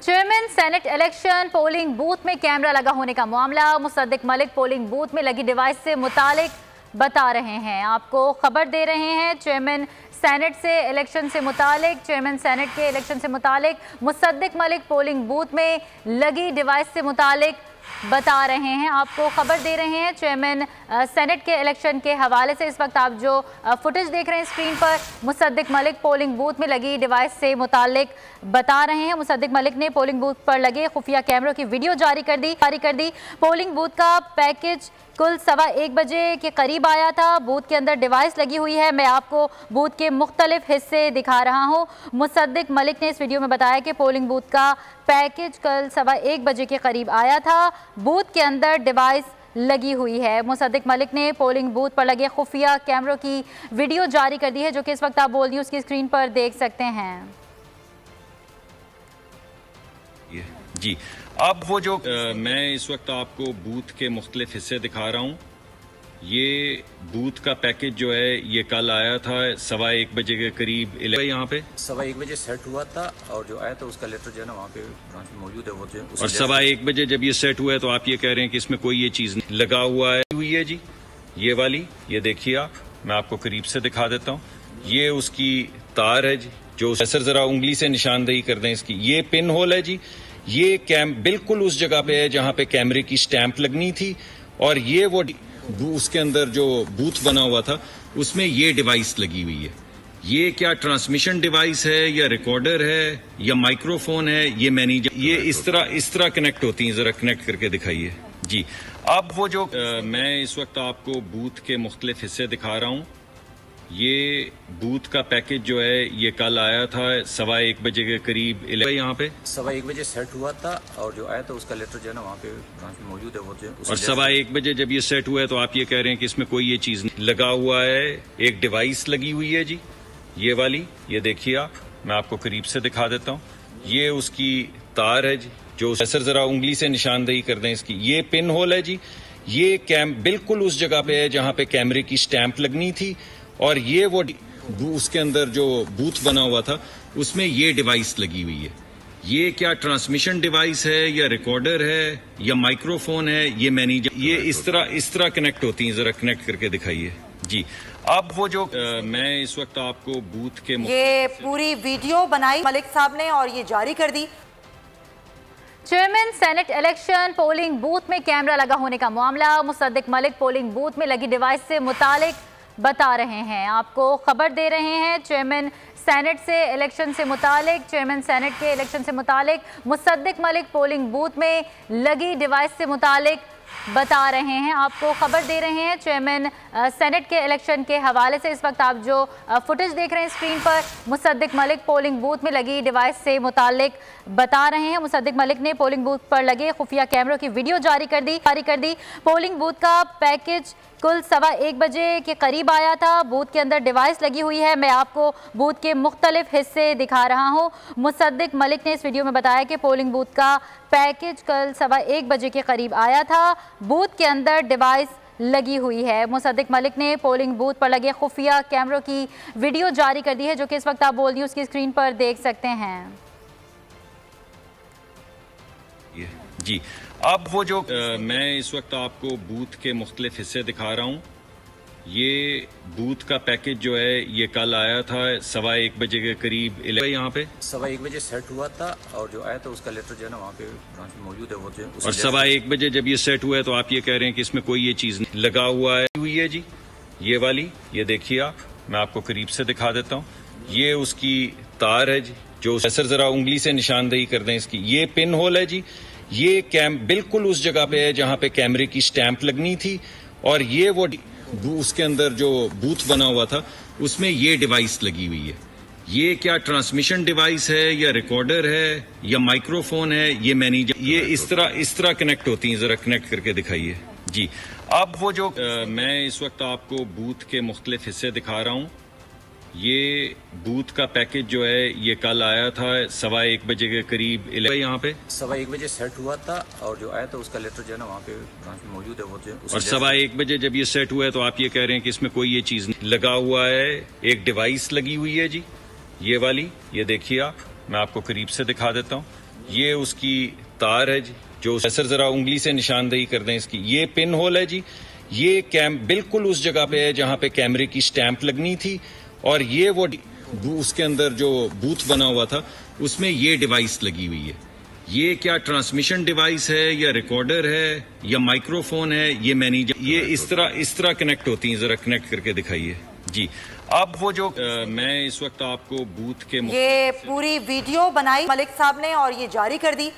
Chairman senate election polling booth में camera लगा होने का मामला। मुसद्दिक मलिक पोलिंग बूथ में लगी डिवाइस से मुतालिक बता रहे हैं, आपको खबर दे रहे हैं। चेयरमैन सेनेट के इलेक्शन से मुतालिक मुसद्दिक मलिक पोलिंग बूथ में लगी डिवाइस से मुतालिक बता रहे हैं, आपको खबर दे रहे हैं। चेयरमैन सेनेट के इलेक्शन के हवाले से इस वक्त आप जो फुटेज देख रहे हैं स्क्रीन पर, मुसद्दिक मलिक पोलिंग बूथ में लगी डिवाइस से मुतालिक बता रहे हैं। मुसद्दिक मलिक ने पोलिंग बूथ पर लगे खुफिया कैमरों की वीडियो जारी कर दी। पोलिंग बूथ का पैकेज कुल 1:15 बजे के करीब आया था। बूथ के अंदर डिवाइस लगी हुई है, मैं आपको बूथ के मुख्तलिफ हिस्से दिखा रहा हूँ। मुसद्दिक मलिक ने इस वीडियो में बताया कि पोलिंग बूथ का पैकेज कल 1:15 बजे के करीब आया था। बूथ के अंदर डिवाइस लगी हुई है। मुसद्दिक मलिक ने पोलिंग बूथ पर लगे खुफिया कैमरों की वीडियो जारी कर दी है, जो कि इस वक्त आप बोल न्यूज़ की स्क्रीन पर देख सकते हैं। जी, अब वो जो मैं इस वक्त आपको बूथ के मुख्तलिफ हिस्से दिखा रहा हूँ। ये बूथ का पैकेज जो है ये कल आया था 1:15 बजे के करीब। यहाँ पे 1:15 बजे सेट हुआ था और जो आया था उसका लेटर जो है ना वहाँ पे ब्रांच में मौजूद है। वो जो और 1:15 बजे जब ये सेट हुआ है तो आप ये कह रहे हैं कि इसमें कोई ये चीज़ नहीं लगा हुआ है जी। ये वाली, ये देखिए आप, मैं आपको करीब से दिखा देता हूँ। ये उसकी तार है जी, जो सर जरा उंगली से निशानदेही कर दें इसकी। ये पिन होल है जी। ये बिल्कुल उस जगह पे है जहाँ पे कैमरे की स्टैंप लगनी थी। और ये वो उसके अंदर जो बूथ बना हुआ था उसमें ये डिवाइस लगी हुई है। ये क्या ट्रांसमिशन डिवाइस है या रिकॉर्डर है या माइक्रोफोन है, ये मैं नहीं ये इस तरह कनेक्ट होती है। जरा कनेक्ट करके दिखाइए जी। अब वो जो मैं इस वक्त आपको बूथ के मुख्तलिफ हिस्से दिखा रहा हूँ। ये बूथ का पैकेज जो है ये कल आया था 1:15 बजे के करीब। यहाँ पे 1:15 बजे सेट हुआ था और जो आया था उसका लेटर जो है ना वहाँ पे ब्रांच में मौजूद है। वो जो और 1:15 बजे जब ये सेट हुआ है तो आप ये कह रहे हैं कि इसमें कोई ये चीज़ नहीं लगा हुआ है। एक डिवाइस लगी हुई है जी, ये वाली, ये देखिए आप, मैं आपको करीब से दिखा देता हूँ। ये उसकी तार है जी, जो सर जरा उंगली से निशानदेही कर दें इसकी। ये पिन होल है जी। ये बिल्कुल उस जगह पे है जहाँ पे कैमरे की स्टैंप लगनी थी। और ये वो उसके अंदर जो बूथ बना हुआ था उसमें ये डिवाइस लगी हुई है। ये क्या ट्रांसमिशन डिवाइस है या रिकॉर्डर है या माइक्रोफोन है, ये मैं नहीं ये इस तरह कनेक्ट होती है। जरा कनेक्ट करके दिखाइए जी। अब वो जो मैं इस वक्त आपको बूथ के ये पूरी वीडियो बनाई मलिक साहब ने और ये जारी कर दी। Chairman senate election polling booth में कैमरा लगा होने का मामला। मुसद्दिक मलिक पोलिंग बूथ में लगी डिवाइस से मुतालिक बता रहे हैं, आपको खबर दे रहे हैं। चेयरमैन सेनेट के इलेक्शन से मुतालिक मुसद्दिक मलिक पोलिंग बूथ में लगी डिवाइस से मुतालिक बता रहे हैं, आपको खबर दे रहे हैं। चेयरमैन सेनेट के इलेक्शन के हवाले से इस वक्त आप जो फुटेज देख रहे हैं स्क्रीन पर, मुसद्दिक मलिक पोलिंग बूथ में लगी डिवाइस से मुतालिक बता रहे हैं। मुसद्दिक मलिक ने पोलिंग बूथ पर लगे खुफिया कैमरों की वीडियो जारी कर दी। पोलिंग बूथ का पैकेज कुल 1:15 बजे के करीब आया था। बूथ के अंदर डिवाइस लगी हुई है, मैं आपको बूथ के मुख्तलिफ हिस्से दिखा रहा हूँ। मुसद्दिक मलिक ने इस वीडियो में बताया कि पोलिंग बूथ का पैकेज कल 1:15 बजे के करीब आया था। बूथ के अंदर डिवाइस लगी हुई है। मुसद्दिक मलिक ने पोलिंग बूथ पर लगे खुफिया कैमरों की वीडियो जारी कर दी है, जो कि इस वक्त आप बोल न्यूज़ की स्क्रीन पर देख सकते हैं जी। अब वो जो मैं इस वक्त आपको बूथ के मुख्तलिफ हिस्से दिखा रहा हूँ। ये बूथ का पैकेज जो है ये कल आया था 1:15 बजे के करीब। यहाँ पे 1:15 बजे सेट हुआ था और जो आया था उसका लेटर जो है ना वहाँ पे ब्रांच में मौजूद है। वो जो और 1:15 बजे जब ये सेट हुआ है तो आप ये कह रहे हैं कि इसमें कोई ये चीज़ नहीं लगा हुआ है जी। ये वाली, ये देखिए आप, मैं आपको करीब से दिखा देता हूँ। ये उसकी तार है जी, जो सर जरा उंगली से निशानदेही कर दें इसकी। ये पिन होल है जी। ये बिल्कुल उस जगह पे है जहाँ पे कैमरे की स्टैंप लगनी थी। और ये वो उसके अंदर जो बूथ बना हुआ था उसमें ये डिवाइस लगी हुई है। ये क्या ट्रांसमिशन डिवाइस है या रिकॉर्डर है या माइक्रोफोन है, ये मैं नहीं ये इस तरह कनेक्ट होती है। जरा कनेक्ट करके दिखाइए जी। अब वो जो मैं इस वक्त आपको बूथ के मुख्तलिफ हिस्से दिखा रहा हूँ। ये बूथ का पैकेज जो है ये कल आया था 1:15 बजे के करीब। यहाँ पे 1:15 बजे सेट हुआ था और जो आया था उसका लेटर जो है ना वहाँ पे ब्रांच में मौजूद है। वो जो और 1:15 बजे जब ये सेट हुआ है तो आप ये कह रहे हैं कि इसमें कोई ये चीज़ नहीं लगा हुआ है। एक डिवाइस लगी हुई है जी, ये वाली, ये देखिए आप, मैं आपको करीब से दिखा देता हूँ। ये उसकी तार है जी, जो सर जरा उंगली से निशानदेही कर दें इसकी। ये पिन होल है जी, ये बिल्कुल उस जगह पे है जहाँ पे कैमरे की स्टैंप लगनी थी, और ये वो उसके अंदर जो बूथ बना हुआ था उसमें ये डिवाइस लगी हुई है। ये क्या ट्रांसमिशन डिवाइस है या रिकॉर्डर है या माइक्रोफोन है, ये मैं नहीं ये इस तरह कनेक्ट होती है। जरा कनेक्ट करके दिखाइए जी। अब वो जो मैं इस वक्त आपको बूथ के ये पूरी वीडियो बनाई मलिक साहब ने और ये जारी कर दी।